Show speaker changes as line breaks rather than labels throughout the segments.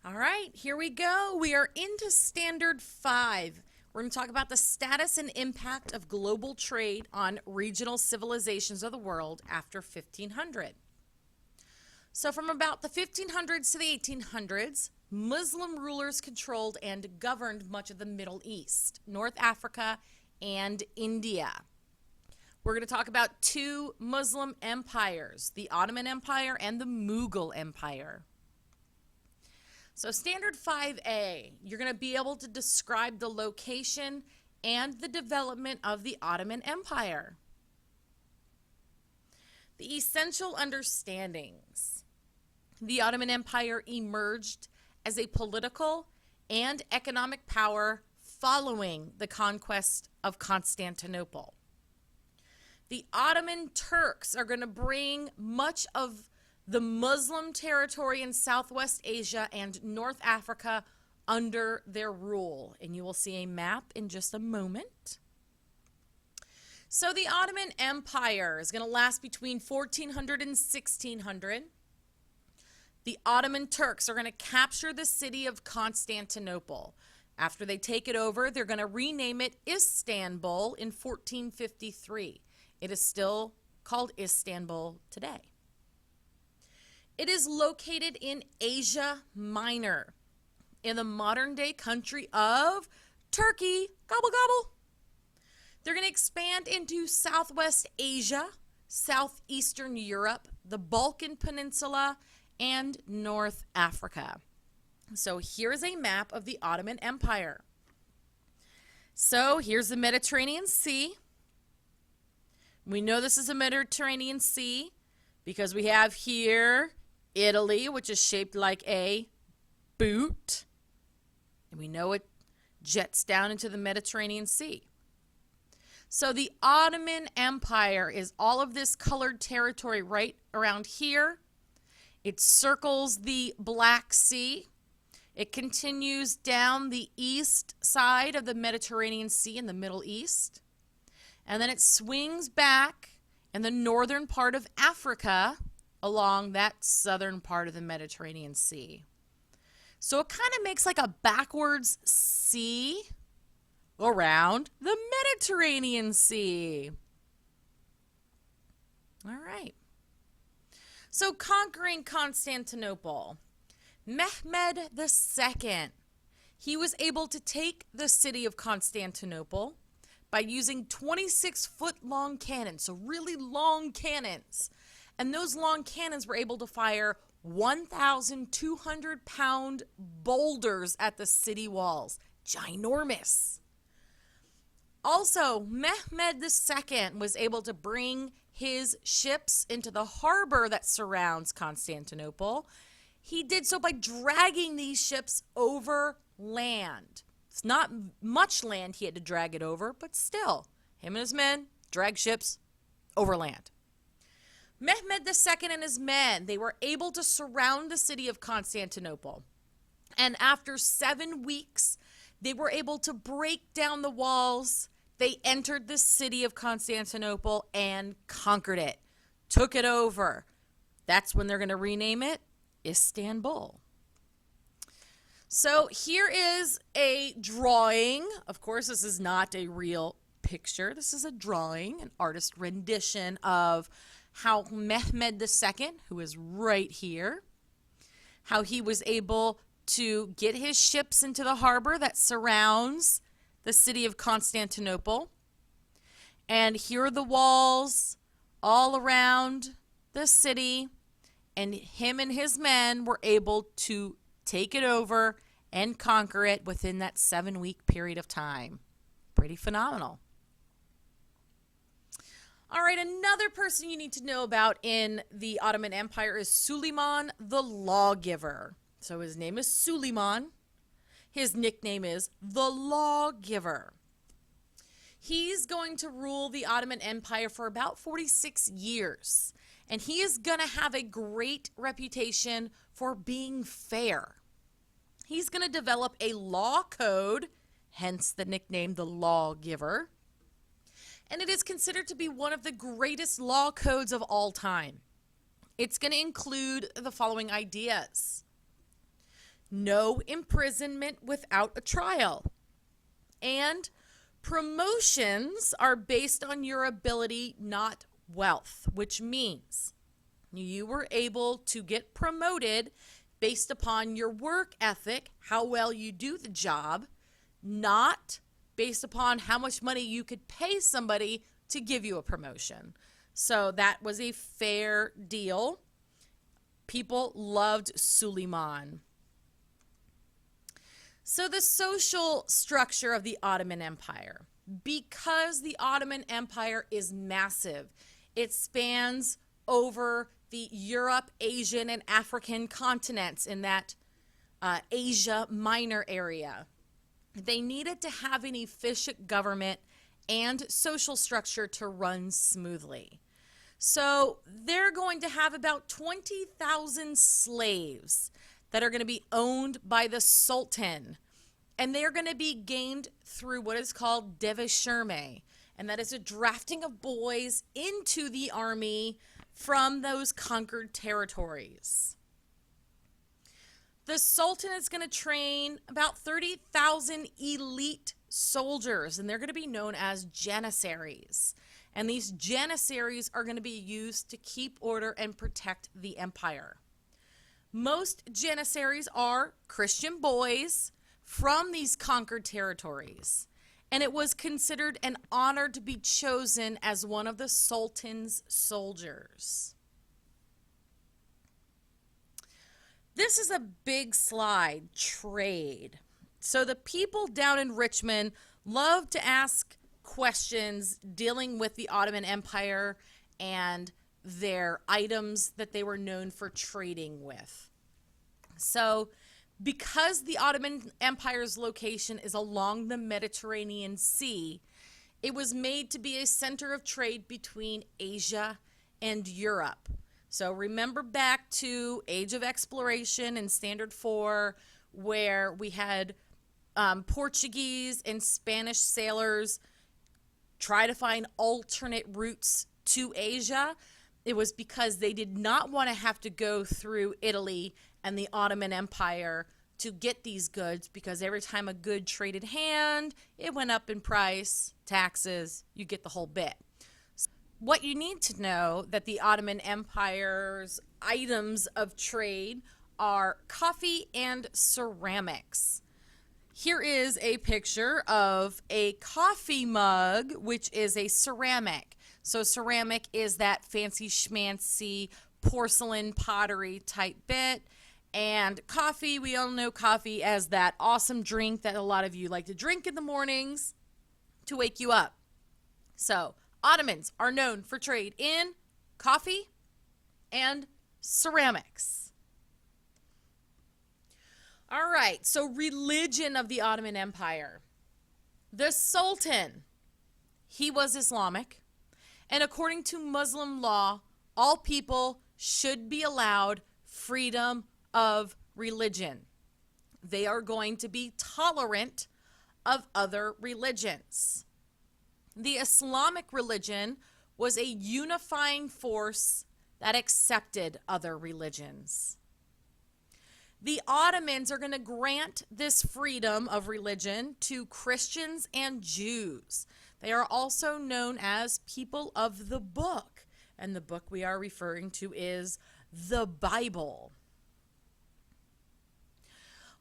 All right, here we go. We are into Standard 5. We're going to talk about the status and impact of global trade on regional civilizations of the world after 1500. So, from about the 1500s to the 1800s, Muslim rulers controlled and governed much of the Middle East, North Africa, and India. We're going to talk about two Muslim empires, the Ottoman Empire and the Mughal Empire. So Standard 5A, you're going to be able to describe the location and the development of the Ottoman Empire. The essential understandings. The Ottoman Empire emerged as a political and economic power following the conquest of Constantinople. The Ottoman Turks are going to bring much of the Muslim territory in Southwest Asia and North Africa under their rule. And you will see a map in just a moment. So the Ottoman Empire is going to last between 1400 and 1600. The Ottoman Turks are going to capture the city of Constantinople. After they take it over, they're going to rename it Istanbul in 1453. It is still called Istanbul today. It is located in Asia Minor, in the modern-day country of Turkey. Gobble, gobble. They're going to expand into Southwest Asia, Southeastern Europe, the Balkan Peninsula, and North Africa. So here's a map of the Ottoman Empire. So here's the Mediterranean Sea. We know this is a Mediterranean Sea because we have here Italy, which is shaped like a boot. And we know it jets down into the Mediterranean Sea. So the Ottoman Empire is all of this colored territory right around here. It circles the Black Sea. It continues down the east side of the Mediterranean Sea in the Middle East. And then it swings back in the northern part of Africa along that southern part of the Mediterranean Sea. So it kind of makes like a backwards C around the Mediterranean Sea. All right. So conquering Constantinople, Mehmed II, he was able to take the city of Constantinople by using 26-foot-long cannons, so really long cannons. And those long cannons were able to fire 1,200-pound boulders at the city walls. Ginormous. Also, Mehmed II was able to bring his ships into the harbor that surrounds Constantinople. He did so by dragging these ships over land. It's not much land he had to drag it over, but still, him and his men drag ships over land. Mehmed II and his men, they were able to surround the city of Constantinople. And after 7 weeks, they were able to break down the walls. They entered the city of Constantinople and conquered it, took it over. That's when they're going to rename it Istanbul. So here is a drawing. Of course, this is not a real picture. This is a drawing, an artist rendition of how Mehmed II, who is right here, how he was able to get his ships into the harbor that surrounds the city of Constantinople. And here are the walls all around the city. And him and his men were able to take it over and conquer it within that 7-week period of time. Pretty phenomenal. All right, another person you need to know about in the Ottoman Empire is Suleiman the Lawgiver. So his name is Suleiman. His nickname is the Lawgiver. He's going to rule the Ottoman Empire for about 46 years. And he is going to have a great reputation for being fair. He's going to develop a law code, hence the nickname the Lawgiver. And it is considered to be one of the greatest law codes of all time. It's going to include the following ideas. no imprisonment without a trial, and promotions are based on your ability, not wealth, which means you were able to get promoted based upon your work ethic, how well you do the job, not based upon how much money you could pay somebody to give you a promotion. So that was a fair deal. People loved Suleiman. So the social structure of the Ottoman Empire, because the Ottoman Empire is massive, it spans over the Europe, Asian, and African continents in that Asia Minor area. They needed to have an efficient government and social structure to run smoothly. So they're going to have about 20,000 slaves that are going to be owned by the Sultan. And they're going to be gained through what is called deveshirme. And that is a drafting of boys into the army from those conquered territories. The Sultan is going to train about 30,000 elite soldiers, and they're going to be known as janissaries. And these janissaries are going to be used to keep order and protect the empire. Most janissaries are Christian boys from these conquered territories, and it was considered an honor to be chosen as one of the Sultan's soldiers. This is a big slide, trade. So the people down in Richmond love to ask questions dealing with the Ottoman Empire and their items that they were known for trading with. So because the Ottoman Empire's location is along the Mediterranean Sea, it was made to be a center of trade between Asia and Europe. So remember back to Age of Exploration and Standard 4, where we had Portuguese and Spanish sailors try to find alternate routes to Asia. It was because they did not want to have to go through Italy and the Ottoman Empire to get these goods, because every time a good traded hand, it went up in price, taxes, you get the whole bit. What you need to know that the Ottoman Empire's items of trade are coffee and ceramics. Here is a picture of a coffee mug, which is a ceramic. So ceramic is that fancy schmancy porcelain pottery type bit. And coffee, we all know coffee as that awesome drink that a lot of you like to drink in the mornings to wake you up. So Ottomans are known for trade in coffee and ceramics. All right, so religion of the Ottoman Empire. The Sultan, he was Islamic, and according to Muslim law, all people should be allowed freedom of religion. They are going to be tolerant of other religions. The Islamic religion was a unifying force that accepted other religions. The Ottomans are going to grant this freedom of religion to Christians and Jews. They are also known as people of the book, and the book we are referring to is the Bible.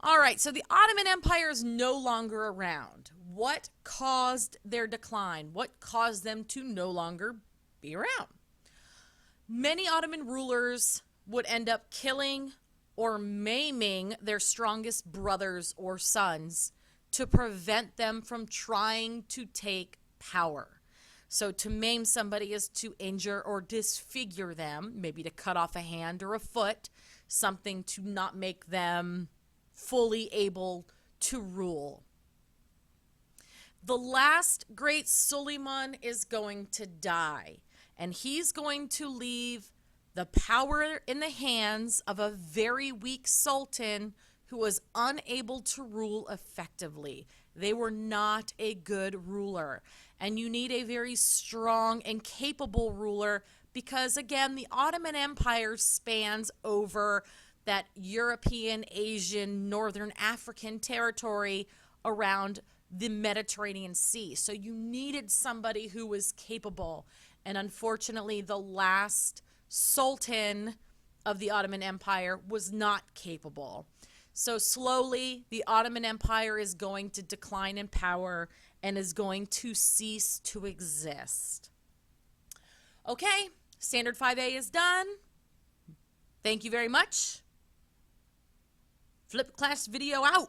All right, so the Ottoman Empire is no longer around. What caused their decline? What caused them to no longer be around? Many Ottoman rulers would end up killing or maiming their strongest brothers or sons to prevent them from trying to take power. So to maim somebody is to injure or disfigure them, maybe to cut off a hand or a foot, something to not make them fully able to rule. The last great Suleiman is going to die, and he's going to leave the power in the hands of a very weak sultan who was unable to rule effectively. They were not a good ruler, and you need a very strong and capable ruler because, again, the Ottoman Empire spans over that European, Asian, Northern African territory around the Mediterranean Sea. So you needed somebody who was capable. And unfortunately, the last sultan of the Ottoman Empire was not capable. So slowly, the Ottoman Empire is going to decline in power and is going to cease to exist. Okay, Standard 5A is done. Thank you very much. Flip class video out.